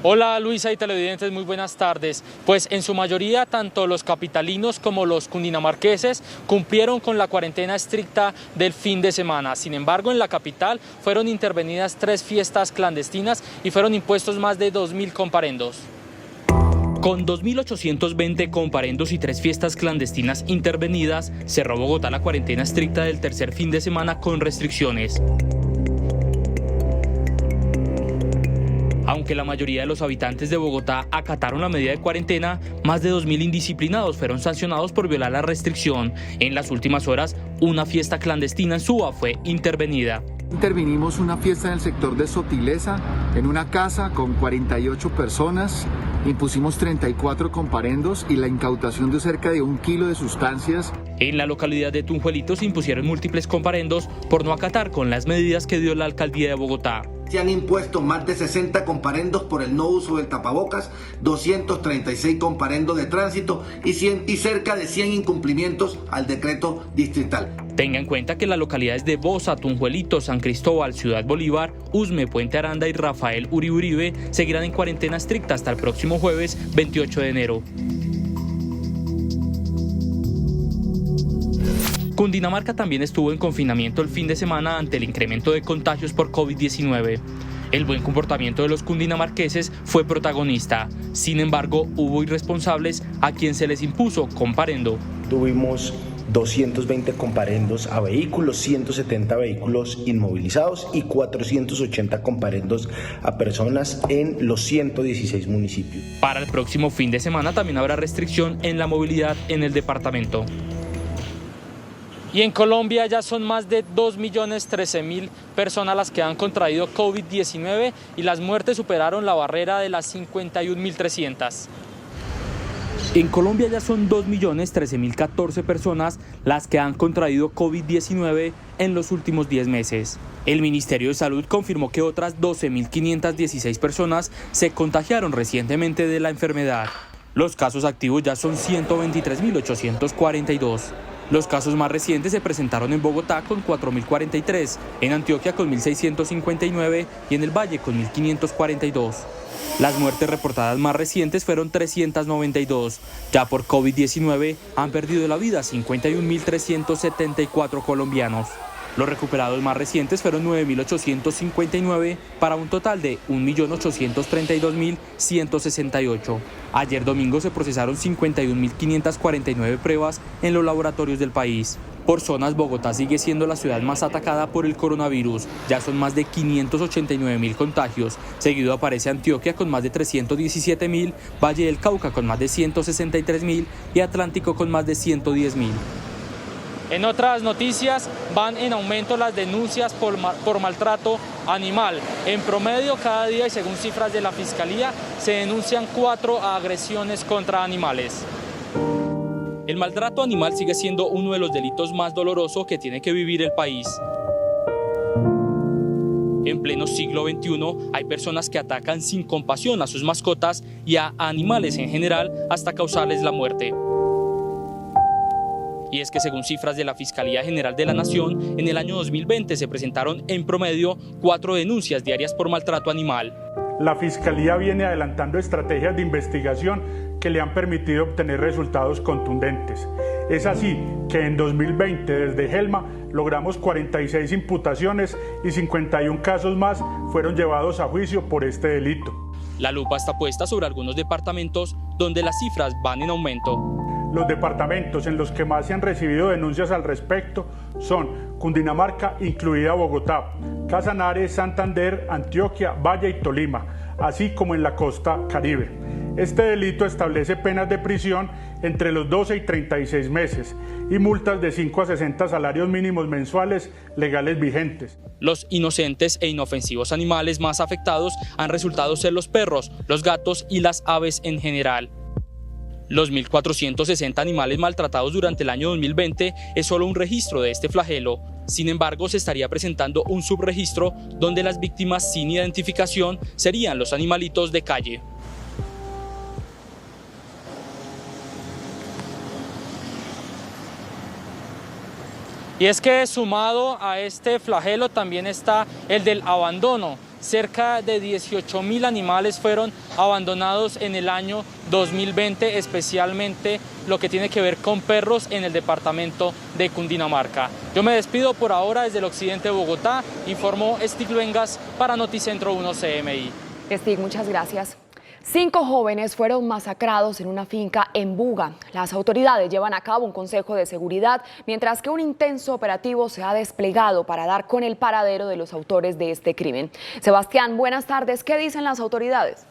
Hola Luisa y televidentes, muy buenas tardes. Pues en su mayoría tanto los capitalinos como los cundinamarqueses cumplieron con la cuarentena estricta del fin de semana. Sin embargo, en la capital fueron intervenidas 3 fiestas clandestinas y fueron impuestos más de 2.000 comparendos. Con 2.820 comparendos y 3 fiestas clandestinas intervenidas, cerró Bogotá la cuarentena estricta del tercer fin de semana con restricciones. Aunque la mayoría de los habitantes de Bogotá acataron la medida de cuarentena, más de 2.000 indisciplinados fueron sancionados por violar la restricción. En las últimas horas, una fiesta clandestina en Suba fue intervenida.
Intervinimos una fiesta en el sector de Sotileza, en una casa con 48 personas, impusimos 34 comparendos y la incautación de cerca de 1 kilo de sustancias.
En la localidad de Tunjuelito se impusieron múltiples comparendos por no acatar con las medidas que dio la alcaldía de Bogotá.
Se han impuesto más de 60 comparendos por el no uso del tapabocas, 236 comparendos de tránsito y cerca de 100 incumplimientos al decreto distrital.
Tenga en cuenta que las localidades de Bosa, Tunjuelito, San Cristóbal, Ciudad Bolívar, Usme, Puente Aranda y Rafael Uribe seguirán en cuarentena estricta hasta el próximo jueves 28 de enero. Cundinamarca también estuvo en confinamiento el fin de semana ante el incremento de contagios por COVID-19. El buen comportamiento de los cundinamarqueses fue protagonista. Sin embargo, hubo irresponsables a quien se les impuso comparendo.
Tuvimos 220 comparendos a vehículos, 170 vehículos inmovilizados y 480 comparendos a personas en los 116 municipios.
Para el próximo fin de semana también habrá restricción en la movilidad en el departamento. Y en Colombia ya son más de 2.013.000 personas las que han contraído COVID-19 y las muertes superaron la barrera de las 51.300. En Colombia ya son 2.013.014 personas las que han contraído COVID-19 en los últimos 10 meses. El Ministerio de Salud confirmó que otras 12.516 personas se contagiaron recientemente de la enfermedad. Los casos activos ya son 123.842. Los casos más recientes se presentaron en Bogotá con 4.043, en Antioquia con 1.659 y en el Valle con 1.542. Las muertes reportadas más recientes fueron 392. Ya por COVID-19 han perdido la vida 51.374 colombianos. Los recuperados más recientes fueron 9.859 para un total de 1.832.168. Ayer domingo se procesaron 51.549 pruebas en los laboratorios del país. Por zonas, Bogotá sigue siendo la ciudad más atacada por el coronavirus. Ya son más de 589.000 contagios. Seguido aparece Antioquia con más de 317.000, Valle del Cauca con más de 163.000 y Atlántico con más de 110.000. En otras noticias, van en aumento las denuncias por maltrato animal. En promedio, cada día y según cifras de la Fiscalía, se denuncian 4 agresiones contra animales. El maltrato animal sigue siendo uno de los delitos más dolorosos que tiene que vivir el país. En pleno siglo XXI hay personas que atacan sin compasión a sus mascotas y a animales en general hasta causarles la muerte. Y es que según cifras de la Fiscalía General de la Nación, en el año 2020 se presentaron en promedio 4 denuncias diarias por maltrato animal.
La Fiscalía viene adelantando estrategias de investigación que le han permitido obtener resultados contundentes. Es así que en 2020 desde Gelma logramos 46 imputaciones y 51 casos más fueron llevados a juicio por este delito.
La lupa está puesta sobre algunos departamentos donde las cifras van en aumento.
Los departamentos en los que más se han recibido denuncias al respecto son Cundinamarca, incluida Bogotá, Casanare, Santander, Antioquia, Valle y Tolima, así como en la costa Caribe. Este delito establece penas de prisión entre los 12 y 36 meses y multas de 5 a 60 salarios mínimos mensuales legales vigentes.
Los inocentes e inofensivos animales más afectados han resultado ser los perros, los gatos y las aves en general. Los 1.460 animales maltratados durante el año 2020 es solo un registro de este flagelo. Sin embargo, se estaría presentando un subregistro donde las víctimas sin identificación serían los animalitos de calle. Y es que sumado a este flagelo también está el del abandono. Cerca de 18.000 animales fueron abandonados en el año 2020, especialmente lo que tiene que ver con perros en el departamento de Cundinamarca. Yo me despido por ahora desde el occidente de Bogotá, informó Stig Luengas para Noticentro 1 CMI.
Stig, muchas gracias. 5 jóvenes fueron masacrados en una finca en Buga. Las autoridades llevan a cabo un consejo de seguridad, mientras que un intenso operativo se ha desplegado para dar con el paradero de los autores de este crimen. Sebastián, buenas tardes. ¿Qué dicen las autoridades?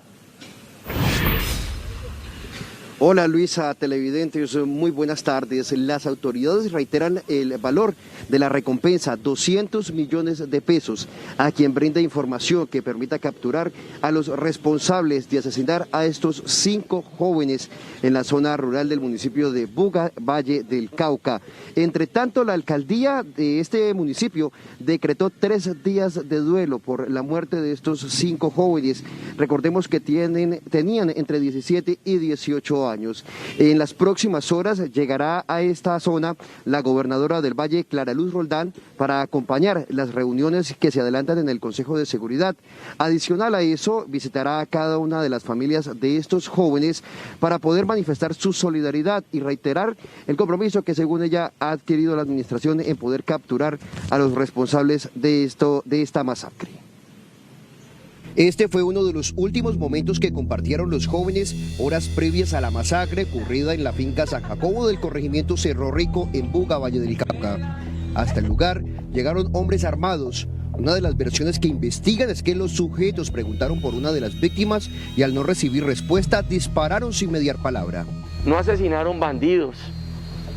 Hola Luisa, televidentes, muy buenas tardes. Las autoridades reiteran el valor de la recompensa, 200 millones de pesos, a quien brinda información que permita capturar a los responsables de asesinar a estos 5 jóvenes en la zona rural del municipio de Buga, Valle del Cauca. Entre tanto, la alcaldía de este municipio decretó 3 días de duelo por la muerte de estos 5 jóvenes. Recordemos que tenían entre 17 y 18 años. En las próximas horas llegará a esta zona la gobernadora del Valle, Clara Luz Roldán, para acompañar las reuniones que se adelantan en el Consejo de Seguridad. Adicional a eso, visitará a cada una de las familias de estos jóvenes para poder manifestar su solidaridad y reiterar el compromiso que según ella ha adquirido la administración en poder capturar a los responsables de esta masacre. Este fue uno de los últimos momentos que compartieron los jóvenes horas previas a la masacre ocurrida en la finca San Jacobo del corregimiento Cerro Rico en Buga, Valle del Cauca. Hasta el lugar llegaron hombres armados. Una de las versiones que investigan es que los sujetos preguntaron por una de las víctimas y al no recibir respuesta dispararon sin mediar palabra.
No asesinaron bandidos,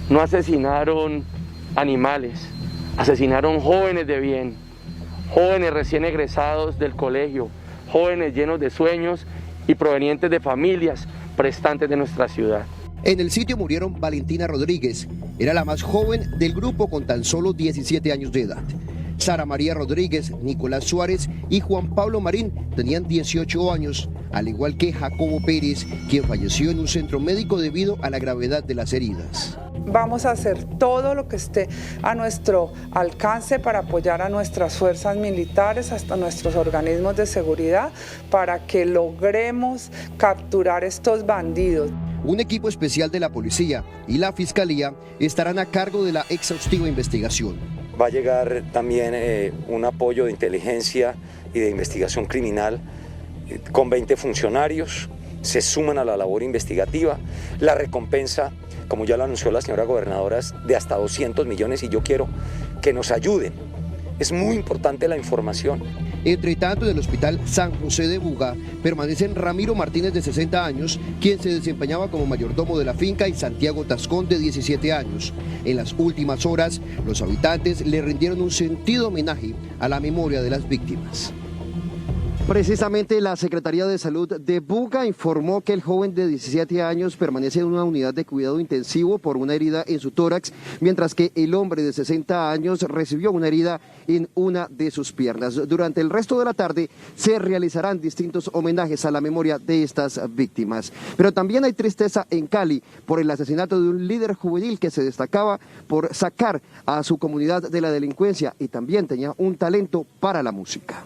no asesinaron animales, asesinaron jóvenes de bien, jóvenes recién egresados del colegio, jóvenes llenos de sueños y provenientes de familias prestantes de nuestra ciudad.
En el sitio murieron Valentina Rodríguez, era la más joven del grupo con tan solo 17 años de edad. Sara María Rodríguez, Nicolás Suárez y Juan Pablo Marín tenían 18 años, al igual que Jacobo Pérez, quien falleció en un centro médico debido a la gravedad de las heridas.
Vamos a hacer todo lo que esté a nuestro alcance para apoyar a nuestras fuerzas militares, hasta nuestros organismos de seguridad, para que logremos capturar estos bandidos.
Un equipo especial de la policía y la fiscalía estarán a cargo de la exhaustiva investigación.
Va a llegar también un apoyo de inteligencia y de investigación criminal con 20 funcionarios, se suman a la labor investigativa. La recompensa, como ya lo anunció la señora gobernadora, es de hasta 200 millones y yo quiero que nos ayuden. Es muy importante la información.
Entre tanto, en el Hospital San José de Buga permanecen Ramiro Martínez, de 60 años, quien se desempeñaba como mayordomo de la finca, y Santiago Tascón, de 17 años. En las últimas horas, los habitantes le rindieron un sentido homenaje a la memoria de las víctimas. Precisamente la Secretaría de Salud de Buga informó que el joven de 17 años permanece en una unidad de cuidado intensivo por una herida en su tórax, mientras que el hombre de 60 años recibió una herida en una de sus piernas. Durante el resto de la tarde se realizarán distintos homenajes a la memoria de estas víctimas. Pero también hay tristeza en Cali por el asesinato de un líder juvenil que se destacaba por sacar a su comunidad de la delincuencia y también tenía un talento para la música.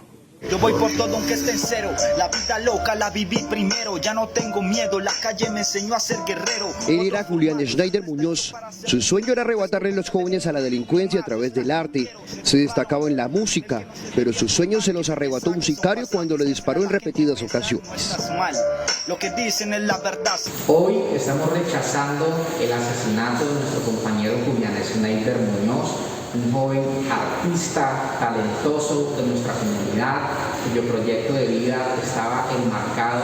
Yo voy por todo aunque esté en cero, la vida loca la viví primero, ya no tengo miedo, la calle me enseñó a ser guerrero.
Él era Julián Schneider Muñoz. Su sueño era arrebatarle a los jóvenes a la delincuencia a través del arte. Se destacaba en la música, pero sus sueños se los arrebató un sicario cuando le disparó en repetidas ocasiones.
Lo que dicen es la verdad.
Hoy estamos rechazando el asesinato de nuestro compañero Julián Schneider Muñoz, un joven artista talentoso de nuestra comunidad, cuyo proyecto de vida estaba enmarcado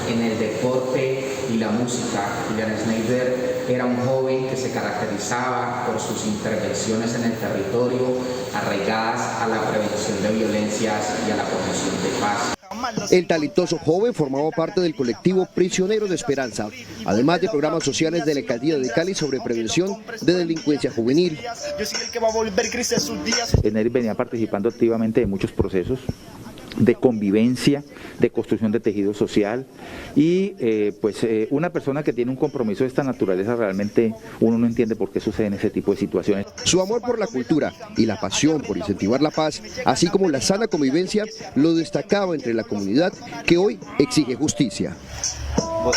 en el deporte y la música. Julián Schneider era un joven que se caracterizaba por sus intervenciones en el territorio, arraigadas a la prevención de violencias y a la promoción de paz.
El talentoso joven formaba parte del colectivo Prisioneros de Esperanza, además de programas sociales de la Alcaldía de Cali sobre prevención de delincuencia juvenil.
Él venía participando activamente de muchos procesos de convivencia, de construcción de tejido social y una persona que tiene un compromiso de esta naturaleza, realmente uno no entiende por qué suceden ese tipo de situaciones.
Su amor por la cultura y la pasión por incentivar la paz, así como la sana convivencia, lo destacaba entre la comunidad que hoy exige justicia.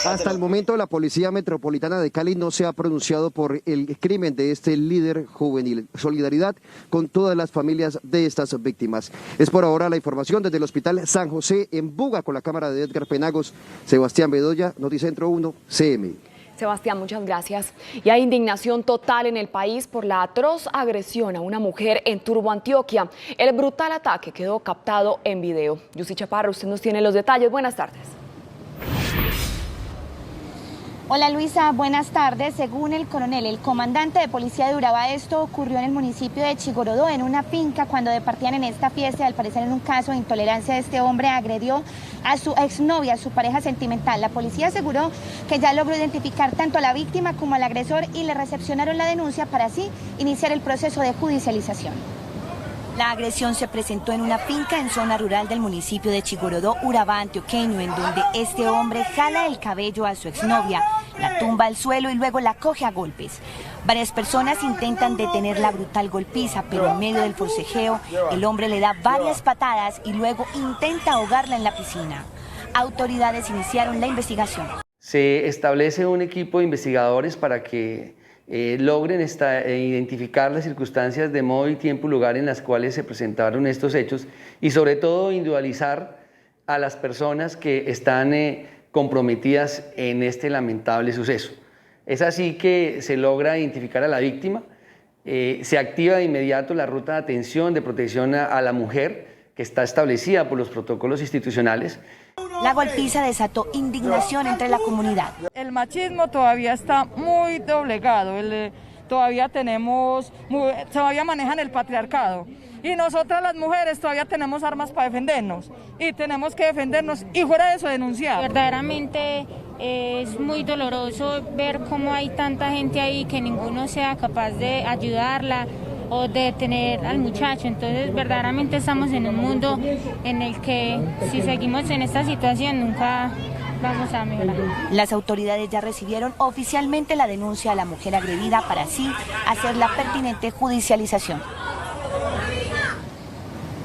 Hasta el momento la Policía Metropolitana de Cali no se ha pronunciado por el crimen de este líder juvenil. Solidaridad con todas las familias de estas víctimas. Es por ahora la información desde el Hospital San José en Buga, con la cámara de Edgar Penagos. Sebastián Bedoya, Noticentro 1, CM.
Sebastián, muchas gracias. Y hay indignación total en el país por la atroz agresión a una mujer en Turbo, Antioquia. El brutal ataque quedó captado en video. Yusi Chaparro, usted nos tiene los detalles. Buenas tardes.
Hola Luisa, buenas tardes. Según el coronel, el comandante de policía de Urabá, esto ocurrió en el municipio de Chigorodó, en una finca, cuando departían en esta fiesta. Al parecer, en un caso de intolerancia, este hombre agredió a su exnovia, su pareja sentimental. La policía aseguró que ya logró identificar tanto a la víctima como al agresor y le recepcionaron la denuncia para así iniciar el proceso de judicialización. La agresión se presentó en una finca en zona rural del municipio de Chigorodó, Urabá, antioqueño, en donde este hombre jala el cabello a su exnovia, la tumba al suelo y luego la coge a golpes. Varias personas intentan detener la brutal golpiza, pero en medio del forcejeo, el hombre le da varias patadas y luego intenta ahogarla en la piscina. Autoridades iniciaron la investigación.
Se establece un equipo de investigadores para que logren identificar las circunstancias de modo y tiempo y lugar en las cuales se presentaron estos hechos y sobre todo individualizar a las personas que están comprometidas en este lamentable suceso. Es así que se logra identificar a la víctima, se activa de inmediato la ruta de atención de protección a la mujer que está establecida por los protocolos institucionales.
La golpiza desató indignación entre la comunidad.
El machismo todavía está muy doblegado.
todavía manejan el patriarcado. Y nosotras las mujeres todavía tenemos armas para defendernos y tenemos que defendernos y fuera de eso denunciar.
Verdaderamente es muy doloroso ver cómo hay tanta gente ahí que ninguno sea capaz de ayudarla o de detener al muchacho. Entonces verdaderamente estamos en un mundo en el que si seguimos en esta situación nunca vamos a mejorar.
Las autoridades ya recibieron oficialmente la denuncia a la mujer agredida para así hacer la pertinente judicialización.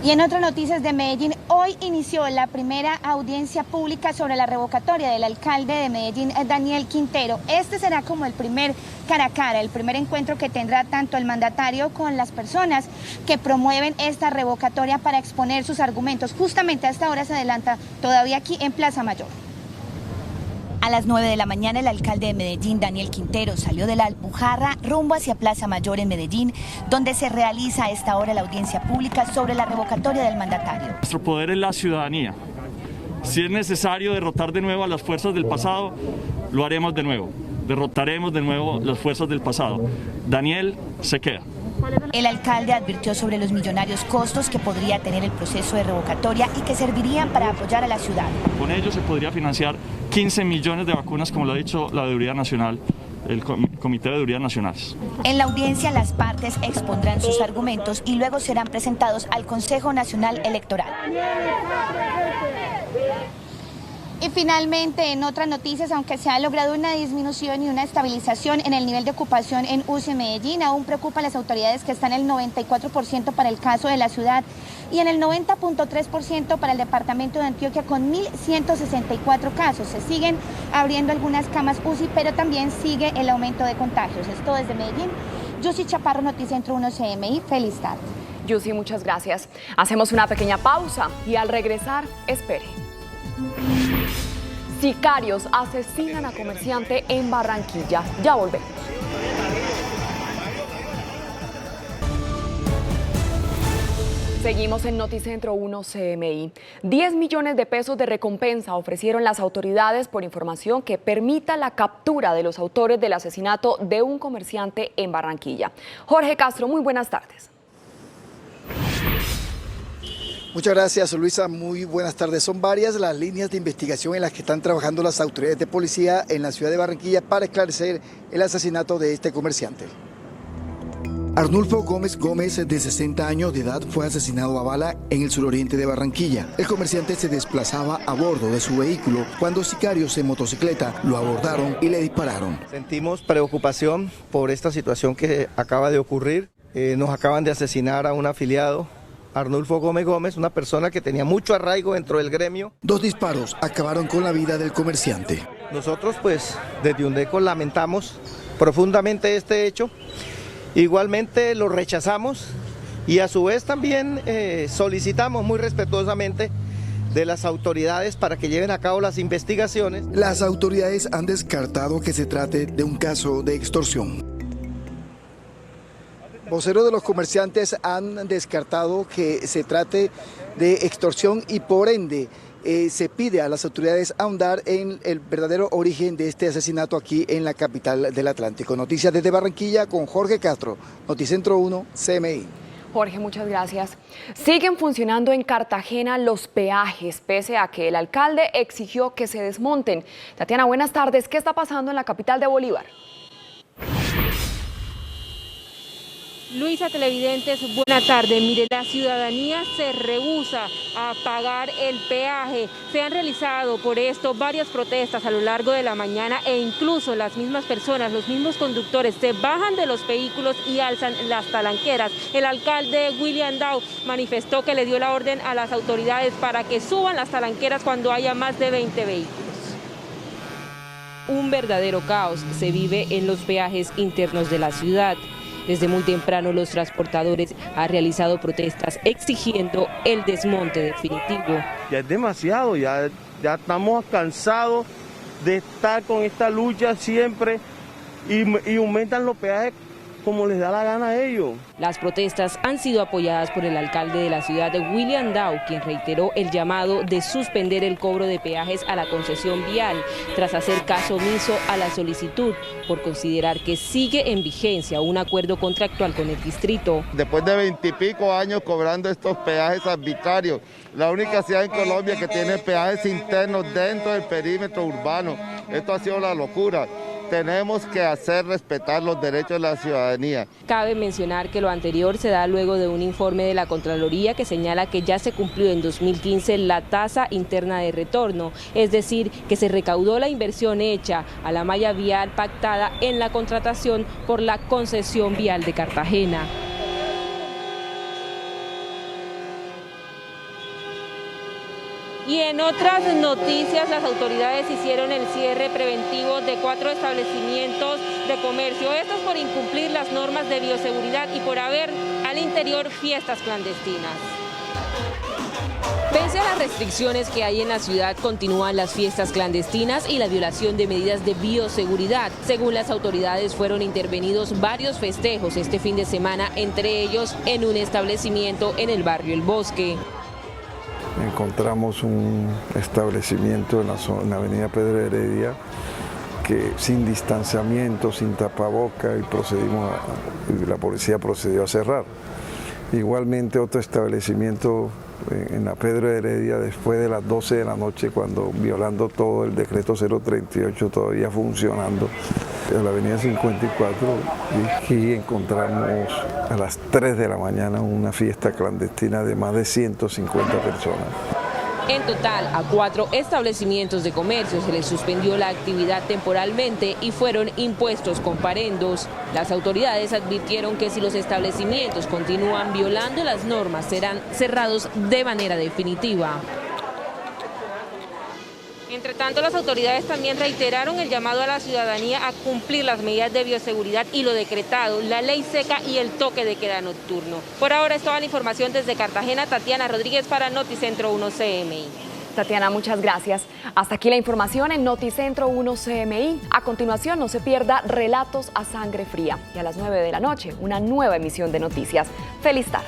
Y en otras noticias de Medellín, hoy inició la primera audiencia pública sobre la revocatoria del alcalde de Medellín, Daniel Quintero. Este será como el primer cara a cara, el primer encuentro que tendrá tanto el mandatario con las personas que promueven esta revocatoria para exponer sus argumentos. Justamente a esta hora se adelanta todavía aquí en Plaza Mayor. A las 9 de la mañana, el alcalde de Medellín, Daniel Quintero, salió de la Alpujarra rumbo hacia Plaza Mayor en Medellín, donde se realiza a esta hora la audiencia pública sobre la revocatoria del mandatario.
Nuestro poder es la ciudadanía. Si es necesario derrotar de nuevo a las fuerzas del pasado, lo haremos de nuevo. Derrotaremos de nuevo las fuerzas del pasado. Daniel se queda.
El alcalde advirtió sobre los millonarios costos que podría tener el proceso de revocatoria y que servirían para apoyar a la ciudad.
Con ello se podría financiar 15 millones de vacunas, como lo ha dicho la Deudía Nacional, el Comité de Deudías Nacionales.
En la audiencia las partes expondrán sus argumentos y luego serán presentados al Consejo Nacional Electoral. Y finalmente, en otras noticias, aunque se ha logrado una disminución y una estabilización en el nivel de ocupación en UCI Medellín, aún preocupa a las autoridades que están en el 94% para el caso de la ciudad y en el 90.3% para el departamento de Antioquia con 1.164 casos. Se siguen abriendo algunas camas UCI, pero también sigue el aumento de contagios. Esto desde Medellín. Yussi Chaparro, Noticentro 1 CMI. Feliz tarde.
Yussi, muchas gracias. Hacemos una pequeña pausa y al regresar, espere. Sicarios asesinan a comerciante en Barranquilla. Ya volvemos. Seguimos en Noticentro 1 CMI. 10 millones de pesos de recompensa ofrecieron las autoridades por información que permita la captura de los autores del asesinato de un comerciante en Barranquilla. Jorge Castro, muy buenas tardes.
Muchas gracias, Luisa. Muy buenas tardes. Son varias las líneas de investigación en las que están trabajando las autoridades de policía en la ciudad de Barranquilla para esclarecer el asesinato de este comerciante. Arnulfo Gómez Gómez, de 60 años de edad, fue asesinado a bala en el suroriente de Barranquilla. El comerciante se desplazaba a bordo de su vehículo cuando sicarios en motocicleta lo abordaron y le dispararon.
Sentimos preocupación por esta situación que acaba de ocurrir. Nos acaban de asesinar a un afiliado, Arnulfo Gómez Gómez, una persona que tenía mucho arraigo dentro del gremio.
2 disparos acabaron con la vida del comerciante.
Nosotros, pues, desde UNDECO lamentamos profundamente este hecho. Igualmente lo rechazamos y a su vez también solicitamos muy respetuosamente de las autoridades para que lleven a cabo las investigaciones.
Las autoridades han descartado que se trate de un caso de extorsión. Voceros de los comerciantes han descartado que se trate de extorsión y por ende se pide a las autoridades ahondar en el verdadero origen de este asesinato aquí en la capital del Atlántico. Noticias desde Barranquilla con Jorge Castro, Noticentro 1 CMI.
Jorge, muchas gracias. Siguen funcionando en Cartagena los peajes, pese a que el alcalde exigió que se desmonten. Tatiana, buenas tardes. ¿Qué está pasando en la capital de Bolívar?
Luisa, televidentes, buena tarde. Mire, la ciudadanía se rehúsa a pagar el peaje. Se han realizado por esto varias protestas a lo largo de la mañana e incluso las mismas personas, los mismos conductores se bajan de los vehículos y alzan las talanqueras. El alcalde William Dow manifestó que le dio la orden a las autoridades para que suban las talanqueras cuando haya más de 20 vehículos. Un verdadero caos se vive en los peajes internos de la ciudad. Desde muy temprano los transportadores han realizado protestas exigiendo el desmonte definitivo.
Ya es demasiado, ya estamos cansados de estar con esta lucha siempre y aumentan los peajes como les da la gana a ellos.
Las protestas han sido apoyadas por el alcalde de la ciudad, William Dow, quien reiteró el llamado de suspender el cobro de peajes a la concesión vial, tras hacer caso omiso a la solicitud, por considerar que sigue en vigencia un acuerdo contractual con el distrito.
Después de 20 y pico años cobrando estos peajes arbitrarios, la única ciudad en Colombia que tiene peajes internos dentro del perímetro urbano, esto ha sido la locura. Tenemos que hacer respetar los derechos de la ciudadanía.
Cabe mencionar que lo anterior se da luego de un informe de la Contraloría que señala que ya se cumplió en 2015 la tasa interna de retorno, es decir, que se recaudó la inversión hecha a la malla vial pactada en la contratación por la concesión vial de Cartagena. Y en otras noticias, las autoridades hicieron el cierre preventivo de 4 establecimientos de comercio. Estos por incumplir las normas de bioseguridad y por haber al interior fiestas clandestinas. Pese a las restricciones que hay en la ciudad, continúan las fiestas clandestinas y la violación de medidas de bioseguridad. Según las autoridades, fueron intervenidos varios festejos este fin de semana, entre ellos en un establecimiento en el barrio El Bosque.
Encontramos un establecimiento en la avenida Pedro Heredia que sin distanciamiento, sin tapaboca, y la policía procedió a cerrar. Igualmente otro establecimiento en la Pedro Heredia después de las 12 de la noche, cuando violando todo el decreto 038 todavía funcionando, en la avenida 54, y aquí encontramos a las 3 de la mañana una fiesta clandestina de más de 150 personas.
En total, a 4 establecimientos de comercio se les suspendió la actividad temporalmente y fueron impuestos comparendos. Las autoridades advirtieron que si los establecimientos continúan violando las normas, serán cerrados de manera definitiva. Entre tanto, las autoridades también reiteraron el llamado a la ciudadanía a cumplir las medidas de bioseguridad y lo decretado, la ley seca y el toque de queda nocturno. Por ahora es toda la información desde Cartagena. Tatiana Rodríguez para Noticentro 1 CMI.
Tatiana, muchas gracias. Hasta aquí la información en Noticentro 1 CMI. A continuación, no se pierda Relatos a Sangre Fría. Y a las 9 de la noche, una nueva emisión de noticias. ¡Feliz tarde!